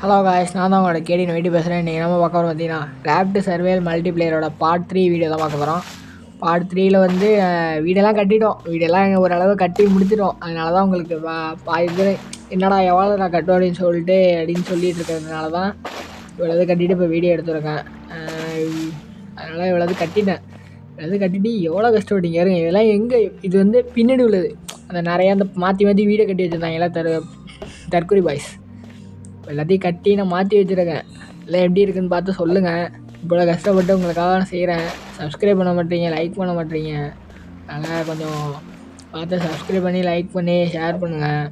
Hello guys, நான் தான் உங்களோட கேடி வீடியோ பேசுகிறேன். இன்றைக்கி நம்ம பார்க்க வரோம் பார்த்தீங்கன்னா ராப்ட் சர்வேல் மல்டிப்ளேயரோட பார்ட் 3 வீடியோ தான் பார்க்க போகிறோம். பார்ட் 3ல் வந்து வீடெல்லாம் கட்டிட்டோம். வீடெல்லாம் ஓரளவு கட்டி முடிச்சிட்டோம். அதனால தான் உங்களுக்கு இது என்னடா எவ்வளோ நான் கட்டுவேன் அப்படின்னு சொல்லிட்டு இருக்கிறதுனால தான் இவ்வளவு கட்டிட்டு இப்போ வீடியோ எடுத்துருக்கேன். அதனால் இவ்வளவு கட்டிட்டேன். இவ்வளவு கட்டிட்டு எவ்வளோ கஷ்டப்பட்டீங்க இருங்க. இதெல்லாம் எங்கே இது வந்து பின்னாடி உள்ளது. அந்த நிறையா அந்த மாற்றி வீடியோ கட்டி வச்சுருந்தாங்க எல்லாம் தற்கொலை பாய்ஸ். எல்லாத்தையும் கட்டி நான் மாற்றி வச்சுருக்கேன். எல்லாம் எப்படி இருக்குதுன்னு பார்த்து சொல்லுங்கள். இவ்வளோ கஷ்டப்பட்டு உங்களுக்காக நான் செய்கிறேன். சப்ஸ்கிரைப் பண்ண மாட்டீங்க, லைக் பண்ண மாட்டீங்க. அதனால் கொஞ்சம் பார்த்து சப்ஸ்கிரைப் பண்ணி லைக் பண்ணி ஷேர் பண்ணுங்கள்.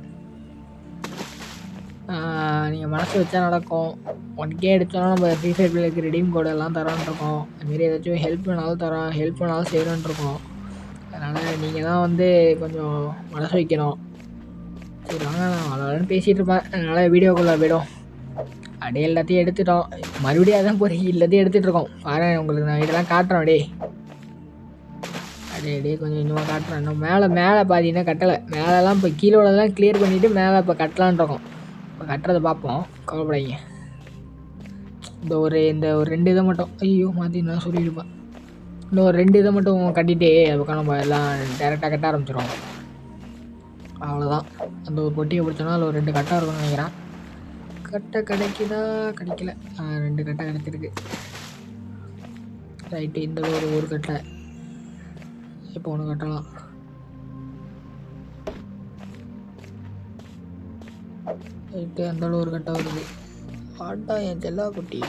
நீங்கள் மனசு வச்சா நடக்கும். 1K அடித்தாலும் நம்ம ஃப்ரீ ஃபயர் பிள்ளைக்கு ரெடீம் கோடு எல்லாம் தரான்ருக்கோம். அதுமாரி ஏதாச்சும் ஹெல்ப் பண்ணாலும் செய்கிறோன்ருக்கோம். அதனால் நீங்கள் தான் வந்து கொஞ்சம் மனசு வைக்கணும். சரி வாங்க, நான் அவ்வளோன்னு பேசிகிட்டு இருப்பேன். அதனால் வீடியோக்குள்ளே போய்டும். அப்படியே எல்லாத்தையும் எடுத்துட்டோம். மறுபடியும் அதான் போகிறீங்க, எல்லாத்தையும் எடுத்துகிட்ருக்கோம். பாருங்கள், உங்களுக்கு நான் இதெல்லாம் காட்டுறேன். அப்படியே கொஞ்சம் கொஞ்சமாக காட்டுறேன். இன்னும் மேலே பார்த்தீங்கன்னா கட்டலை. மேலெலாம் இப்போ கீழோடலாம் கிளியர் பண்ணிவிட்டு மேலே இப்போ கட்டலான்ருக்கோம். இப்போ கட்டுறதை பார்ப்போம், கவலைப்படாதீங்க. இந்த ஒரு 2 இதை மட்டும் மாற்றி நான் சொல்லியிருப்பேன். இன்னும் ஒரு 2 இதை மட்டும் கட்டிகிட்டே அதுக்காக நம்ம எல்லாம் டேரெக்டாக கட்ட ஆரம்பிச்சிடுவோம். அவ்வளோதான். அந்த ஒரு பொட்டியை பிடிச்சோன்னா அதில் ஒரு 2 கட்டாக இருக்கும்னு நினைக்கிறேன். கட்டை கிடைக்கல. 2 கட்டை கிடச்சிருக்கு. ரைட்டு, இந்த ஒரு கட்டை இப்போ ஒன்று கட்டலாம். ரைட்டு, அந்த ஒரு கட்டை வருது. ஆட்டா என் செல்லா குட்டி.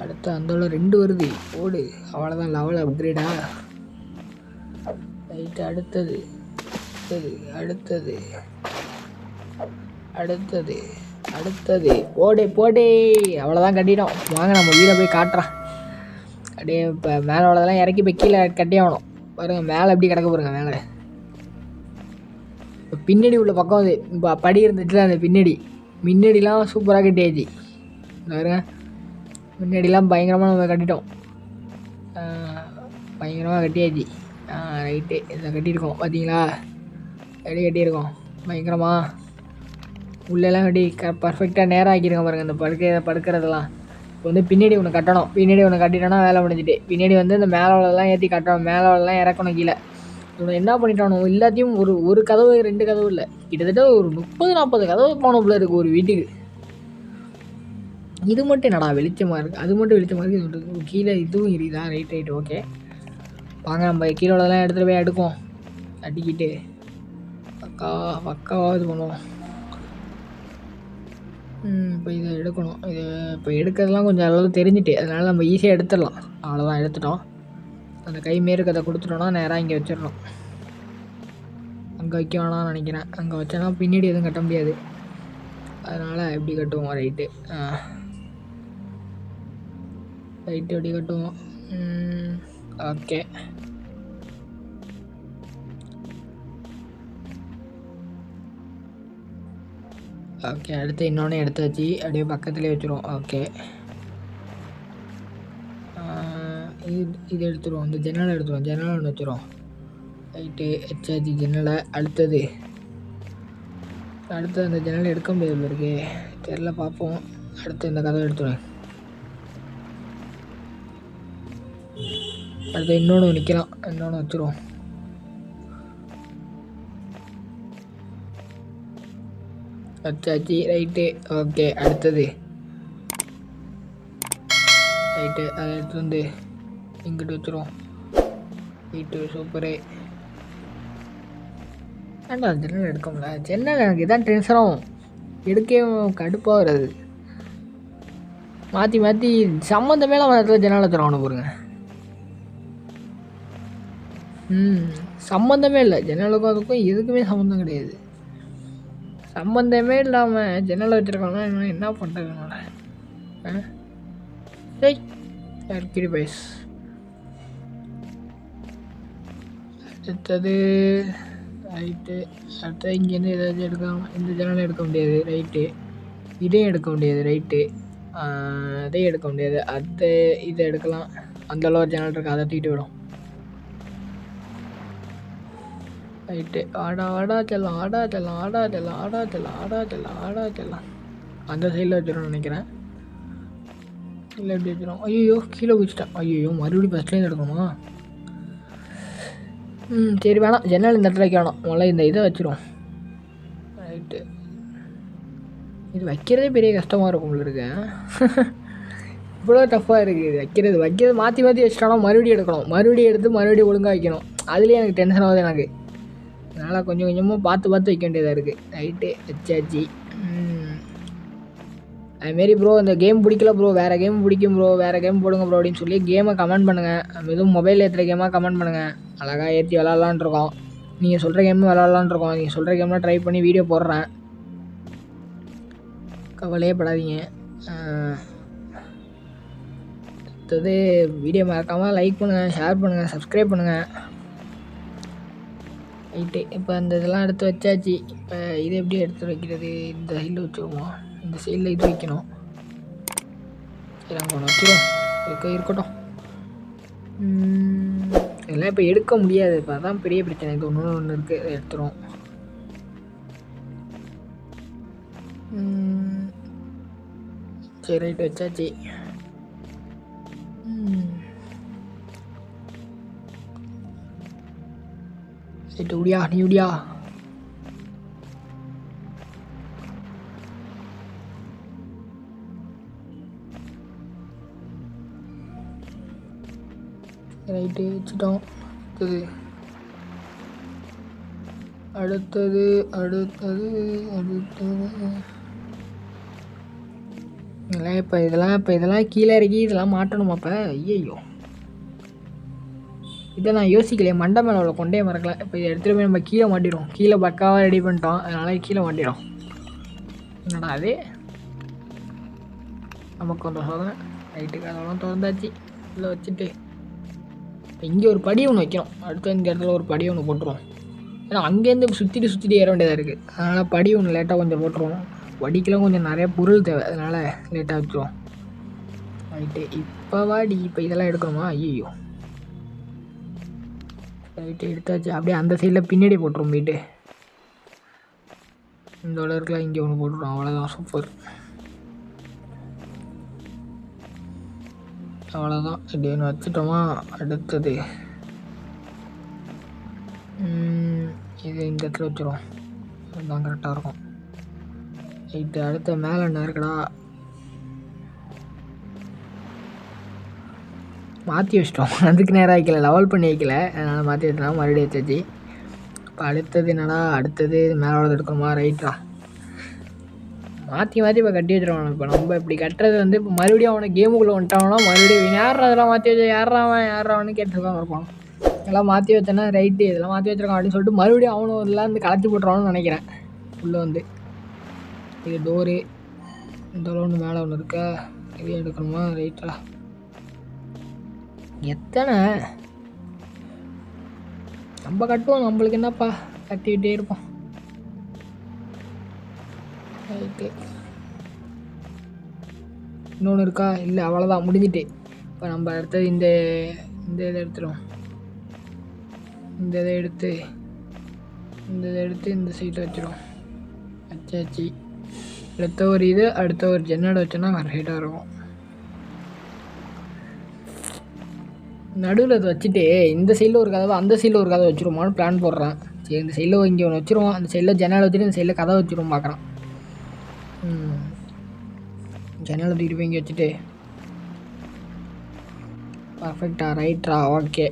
அடுத்து அந்த 2 வருது. ஓடு, அவ்வளோதான். லெவல் அப்கிரேடா. ரைட்டு, அடுத்தது போடே. அவ்வளோதான், கட்டிட்டோம். வாங்க நம்ம வீடை போய் காட்டுறேன். அப்படியே இப்போ மேலே உள்ளதெல்லாம் இறக்கி இப்போ கீழே கட்டி ஆகணும். பாருங்கள் மேலே எப்படி கிடக்க பாருங்க. மேலே இப்போ பின்னாடி உள்ள பக்கம் அது இப்போ படி இருந்துச்சுல, அந்த முன்னாடிலாம் சூப்பராக கட்டியாச்சு. பாருங்க, முன்னாடிலாம் பயங்கரமாக நம்ம கட்டிட்டோம். பயங்கரமாக கட்டியாச்சு. ரைட்டு, இதை கட்டியிருக்கோம் பார்த்தீங்களா? எப்படி கட்டியிருக்கோம் பயங்கரமாக. உள்ளெல்லாம் கட்டி பர்ஃபெக்டாக நேராக ஆக்கியிருக்கோம் பாருங்கள். இந்த படுக்கிறதெல்லாம் இப்போ வந்து பின்னாடி ஒன்று கட்டணும். பின்னாடி ஒன்று கட்டிட்டோன்னா வேலை முடிஞ்சிட்டு. பின்னாடி வந்து இந்த மேலே உள்ளதெல்லாம் ஏற்றி கட்டணும். மேலே உள்ளதெல்லாம் இறக்கணும் கீழே. இவனை என்ன பண்ணிட்டானோ எல்லாத்தையும் ஒரு கதவு 2 கதவு இல்லை, கிட்டத்தட்ட ஒரு 30-40 கதவு போனோம்ல இருக்குது ஒரு வீட்டுக்கு. இது மட்டும் என்னடா வெளிச்சமாக இருக்குது, அது மட்டும் வெளிச்சமாக இருக்குது. கீழே இதுவும் இருக்குதா? Right okay. வாங்க நம்ம கீழே உள்ளதெல்லாம் எடுத்துகிட்டு போய் எடுக்கும். அடிக்கிட்டு பக்காவாக இது பண்ணுவோம். இப்போ இதை எடுக்கணும். இது இப்போ எடுக்கிறதுலாம் கொஞ்சம் அளவு தெரிஞ்சுட்டு, அதனால் நம்ம ஈஸியாக எடுத்துடலாம். அவ்வளோதான், எடுத்துட்டோம். அந்த கை மேற்கதை கொடுத்துட்டோன்னா நேராக இங்கே வச்சிடணும். அங்கே வைக்க வேணாம்னு நினைக்கிறேன். அங்கே வச்சோன்னா பின்னாடி எதுவும் கட்ட முடியாது. அதனால் எப்படி கட்டுவோம்? ரைட்டு எப்படி கட்டுவோம்? ஓகே. அடுத்து இன்னொன்று எடுத்து வச்சு அப்படியே பக்கத்துலேயே வச்சுருவோம். ஓகே, இது எடுத்துருவோம். இந்த ஜன்னலை எடுத்துருவோம். ஜன்னலை ஒன்று வச்சுருவோம். ரைட்டு, வச்சாச்சு ஜன்னலை. அடுத்தது அந்த ஜன்னலை எடுக்க முடியாது இருக்கு, தெரில, பார்ப்போம். அடுத்து இந்த கதவை எடுத்துருவேன். அடுத்து இன்னொன்று நிற்கலாம். இன்னொன்று வச்சுருவோம். வச்சாச்சு. Right okay. அடுத்தது ரைட்டு, அதை எடுத்து வந்து இங்கிட்டு வச்சுருவோம். Right, super. ஏன்டா ஜன்னல் எடுக்க முடியல? ஜன்னல் எனக்கு இதான் டென்ஷனாகும். எடுக்கவே கடுப்பாக வருது. மாற்றி சம்மந்தமே இல்லாமல் இடத்துல ஜன்னல் தருவானு பாருங்க. சம்மந்தமே இல்லை. ஜன்னலுக்கும் அதுக்கும் எதுக்குமே சம்மந்தம் கிடையாது. சம்மந்தமே இல்லாமல் ஜன்னலை வச்சுருக்காங்கன்னா என்ன பண்ணுறதுனால? கிரி பைஸ். அடுத்தது ரைட்டு. அடுத்தது இங்கேருந்து ஏதாச்சும் எடுக்கலாம். இந்த ஜன்னலை எடுக்க முடியாது. ரைட்டு, இதையும் எடுக்க முடியாது. ரைட்டு, அதையும் எடுக்க முடியாது. இதை எடுக்கலாம். அந்த அளவு ஜன்னல் இருக்குது, அதை தூக்கிட்டு விடும். ரைட்டு, ஆடா செல்லாம். அந்த சைடில் வச்சிடணும்னு நினைக்கிறேன். இல்லை எப்படி வச்சிடும்? ஐயோ கீழே குதிச்சிட்டேன். ஐயோ மறுபடியும் ஃபஸ்ட்லேருந்து எடுக்கணுமா? சரி வேணாம், ஜன்னல் இந்த இடத்துல வைக்க வேணாம், முதல்ல இந்த இதை வச்சிடும். ரைட்டு, இது வைக்கிறதே பெரிய கஷ்டமாக இருக்கும் இருக்கு. இவ்வளோ டஃப்பாக இருக்குது இது வைக்கிறது மாற்றி வச்சுட்டோன்னா மறுபடியும் எடுக்கணும், மறுபடியும் எடுத்து மறுபடியும் ஒழுங்காக வைக்கணும். அதுலேயே எனக்கு டென்ஷன் ஆகுது எனக்கு. அதனால் கொஞ்சம் கொஞ்சமாக பார்த்து வைக்க வேண்டியதாக இருக்குது. ரைட்டு வச்சாச்சு. அதுமாரி ப்ரோ இந்த கேம் பிடிக்கல ப்ரோ, வேறு கேம் பிடிக்கும் ப்ரோ, வேறு கேம் போடுங்க ப்ரோ அப்படின்னு சொல்லி கேமை கமெண்ட் பண்ணுங்கள். எதுவும் மொபைலில் ஏற்றுற கேமாக கமெண்ட் பண்ணுங்கள், அழகாக ஏற்றி விளாட்லான்ட்ருக்கோம். நீங்கள் சொல்கிற கேமும் விளாட்லான்ட்ருக்கோம். நீங்கள் சொல்கிற கேம்லாம் ட்ரை பண்ணி வீடியோ போடுறேன், கவலையே படாதீங்க. அடுத்தது வீடியோ மறக்காமல் லைக் பண்ணுங்கள், ஷேர் பண்ணுங்கள், சப்ஸ்கிரைப் பண்ணுங்கள். ரைட்டு, இப்போ அந்த இதெல்லாம் எடுத்து வச்சாச்சு. இப்போ இது எப்படி எடுத்து வைக்கிறது? இந்த சைடில் வச்சுருவோம், இந்த சைடில் இது வைக்கணும். சரி அங்கே ஒன்று வச்சிடும், இருக்கட்டும். இதெல்லாம் இப்போ எடுக்க முடியாது, இப்போ அதான் பெரிய பிரச்சனை. இது ஒன்று இருக்குது, அதை எடுத்துரும். சரி ரைட்டு வச்சாச்சு. ரைட்டு உடியா, நீ உடியா. ரைட்டு வச்சுட்டோம். அடுத்தது இதெல்லாம் கீழே இறக்கி இதெல்லாம் மாட்டணுமா? அப்போ ஐயோ இதை நான் யோசிக்கலையே, மண்டை மேலே அவ்வளோ கொண்டே மறக்கல. இப்போ இதை எடுத்துகிட்டு போய் நம்ம கீழே மாட்டிடும். கீழே பக்காவாக ரெடி பண்ணிட்டோம், அதனால் கீழே மாட்டிடும். என்னடா அது, நமக்கு கொஞ்சம் சோதனை. ரைட்டுக்கு அதெல்லாம் திறந்தாச்சு. உள்ளே வச்சுட்டு இப்போ இங்கே ஒரு படி ஒன்று வைக்கணும். அடுத்து இந்த இடத்துல ஒரு படி ஒன்று போட்டுருவோம். ஏன்னா அங்கேருந்து சுற்றிட்டு ஏற வேண்டியதாக இருக்குது. அதனால் படி ஒன்று லேட்டாக கொஞ்சம் போட்டுருவோம். படிக்கெலாம் கொஞ்சம் நிறைய பொருள் தேவை, அதனால் லேட்டாக வச்சுருவோம். ரைட்டு, இப்போ வாடி. இப்போ இதெல்லாம் எடுக்கணுமா? ஐயோ ரைட்டு எடுத்தாச்சு. அப்படியே அந்த சைடில் பின்னாடி போட்டுருவோம். போயிட்டு இந்த உலகத்தில் இங்கே ஒன்று போட்டுருவோம். அவ்வளோதான், சூப்பர். அவ்வளோதான், இப்படி ஒன்று வச்சுட்டோமா? அடுத்தது இது இந்த இடத்துல வச்சுருவோம், அதுதான் கரெக்டாக இருக்கும். ரைட்டு, அடுத்த மேலே என்ன இருக்குடா? மாற்றி வச்சிட்டோம், அதுக்கு நேரம் வைக்கல, லெவல் பண்ணி வைக்கல, அதனால் மாற்றி வச்சுனா மறுபடியும் வச்சாச்சு. இப்போ அடுத்தது என்னடா? அடுத்தது மேலே உள்ளது எடுக்கணுமா? ரைட்டா, மாற்றி இப்போ கட்டி வச்சுருவான். இப்போ நம்ம இப்படி கட்டுறது வந்து இப்போ மறுபடியும் அவனை கேமுக்குள்ளே வந்துட்டாங்கன்னா மறுபடியும் யாரா அதெல்லாம் மாற்றி வச்சு யாராவன்னு கேட்டுருக்காங்க இருப்பான். இதெல்லாம் மாற்றி வச்சேன்னா ரைட்டு, இதெல்லாம் மாற்றி வச்சுருக்கான் அப்படின்னு சொல்லிட்டு மறுபடியும் அவனும் இதெல்லாம் வந்து கலத்தி போட்டுருவான்னு நினைக்கிறேன். உள்ளே வந்து இது டோரு, இந்த ஒன்று மேலே ஒன்று இருக்கா, இதே எடுக்கணுமா? ரைட்டா, எத்தனை நம்ம கட்டுவோம், நம்மளுக்கு என்னப்பா, கட்டிக்கிட்டே இருப்போம். ரைட்டு, இன்னொன்று இருக்கா? இல்லை, அவ்வளோதான், முடிஞ்சிட்டு. இப்போ நம்ம அடுத்தது இந்த இதை எடுத்துடும். இந்த இதை எடுத்து இந்த சைடில் வச்சிடும். வச்சாச்சு. அடுத்த ஒரு ஜன்னல் வச்சோன்னா கரெக்டாக இருக்கும். நடுவில் அதை வச்சுட்டு இந்த சைடில் ஒரு கதவை, அந்த சைடில் ஒரு கதவை வச்சுருவோமான்னு பிளான் போடுறேன். சரி, இந்த சைடில் இங்கே ஒன்று வச்சுருவோம், அந்த சைடில் ஜன்னல் வச்சுட்டு இந்த சைடில் கதவை வச்சுருவோம் பார்க்குறேன். ஜன்னலை தூக்கிட்டு போய் இங்கே வச்சுட்டு பர்ஃபெக்டாக. ரைட்ரா, ஓகே.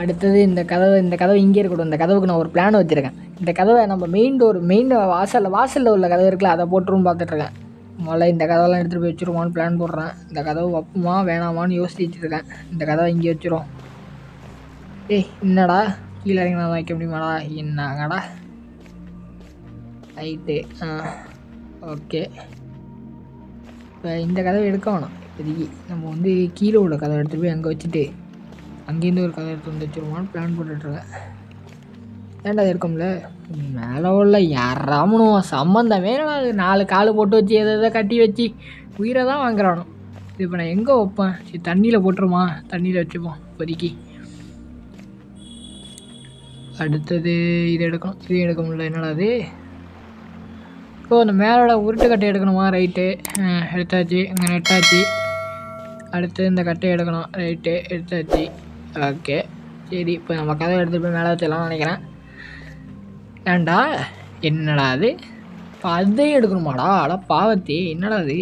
அடுத்தது இந்த கதவை இங்கே இருக்கட்டும். இந்த கதவுக்கு நான் ஒரு பிளான் வச்சுருக்கேன். இந்த கதவை நம்ம மெயின் வாசலில் உள்ள கதவு இருக்குல்ல, அதை போட்டுருன்னு பார்த்துட்ருக்கேன். முதல்ல இந்த கதவெல்லாம் எடுத்துகிட்டு போய் வச்சுருவான்னு பிளான் போடுறேன். இந்த கதவு வைப்புமா வேணாமான்னு யோசிச்சுட்ருக்கேன். இந்த கதவை இங்கே வச்சுருவோம். ஏய் என்னடா கீழே இறங்கி நான் வைக்க முடியுமாடா? என்னங்கடா? Right, okay. இப்போ இந்த கதவை எடுக்க வேணாம் இப்போதைக்கு. நம்ம வந்து கீழே உள்ள கதவை எடுத்துகிட்டு போய் அங்கே வச்சுட்டு அங்கேருந்து ஒரு கதவை எடுத்து வந்து வச்சுருவான்னு பிளான் போட்டுட்ருக்கேன். ஏன்டா அது இருக்கும்ல மேலே உள்ள யாராமனும் சம்மந்தமே அது 4 கால் போட்டு வச்சு எதை கட்டி வச்சு உயிரை தான் வாங்குறானோ. இது இப்போ நான் எங்கே வைப்பேன்? சரி, தண்ணியில் போட்டுருமா? தண்ணியில் வச்சுப்போம் இப்போதைக்கு. அடுத்தது இது எடுக்கணும். இது எடுக்க முடியல, என்னடா அது? ஸோ அந்த மேலோட உருட்டு கட்டை எடுக்கணுமா? ரைட்டு, எடுத்தாச்சு. இங்கே நெட்டாச்சு. அடுத்து இந்த கட்டையை எடுக்கணும். ரைட்டு, எடுத்தாச்சு. ஓகே, சரி. இப்போ நம்ம கதவை எடுத்துகிட்டு போய் மேலே வச்சிடலாம்னு நினைக்கிறேன். ஏன்டா, என்னடா அது? இப்போ அதையும் எடுக்கணுமாடா? அட பாவத்தி, என்னடா அது?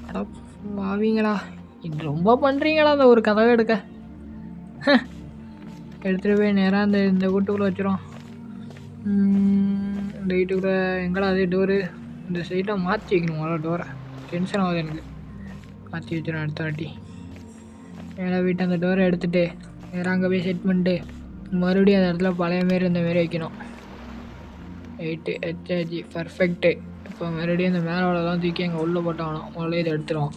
அட பாவீங்களா, இது ரொம்ப பண்ணுறீங்களா அந்த ஒரு கதவை எடுக்க? எடுத்துகிட்டு போய் நேராக இந்த வீட்டுக்குள்ளே வச்சிரும். இந்த வீட்டுக்குள்ளே எங்கடா அது டோரு? இந்த சைட்டாக மாற்றி வைக்கணுங்களா டோரை? டென்ஷன் ஆகுது எனக்கு. மாற்றி வச்சிடும் அடுத்த வாட்டி. மேலே வீட்டு அந்த டோரை எடுத்துகிட்டு நேராக அங்கே போய் செட் பண்ணிட்டு மறுபடியும் அந்த இடத்துல பழைய மாரி இந்த மாரி வைக்கணும். ரைட்டு, ஹெச்ஆஜி, பர்ஃபெக்ட்டு. இப்போ மறுபடியும் இந்த மேலே தான் தூக்கி அங்கே உள்ளே போட்டாகணும். முதல்ல இதை எடுத்துருவோம்.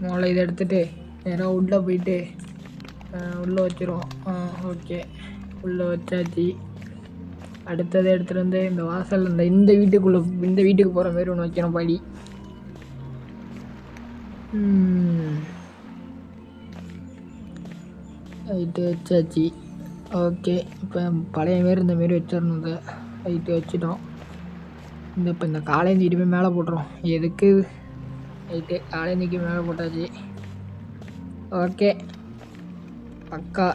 முதல்ல இதை எடுத்துகிட்டு நேராக உள்ளே போயிட்டு உள்ளே வச்சிருவோம். ஓகே, உள்ளே வச்சாச்சு. அடுத்தது எடுத்துகிட்டு வந்து இந்த வாசல் இந்த வீட்டுக்கு போகிற மாரி ஒன்று வைக்கணும் படி. ரைட்டு, வச்சாச்சு. ஓகே, இப்போ பழைய மாரி இந்த மாரி வச்சிடணும். இதை ரைட்டு வச்சுட்டோம். இப்போ இந்த காலையை தூக்கிட்டு போய் மேலே போட்டுரும். எதுக்கு? ரைட்டு, காலையை தூக்கி மேலே போட்டாச்சு. ஓகே, பக்கா.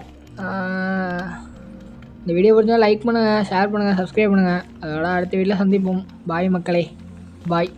இந்த வீடியோ பிடிச்சா லைக் பண்ணுங்கள், ஷேர் பண்ணுங்கள், சப்ஸ்கிரைப் பண்ணுங்கள். அதோட அடுத்த வீடியோவில் சந்திப்போம். பாய் மக்களே, பாய்.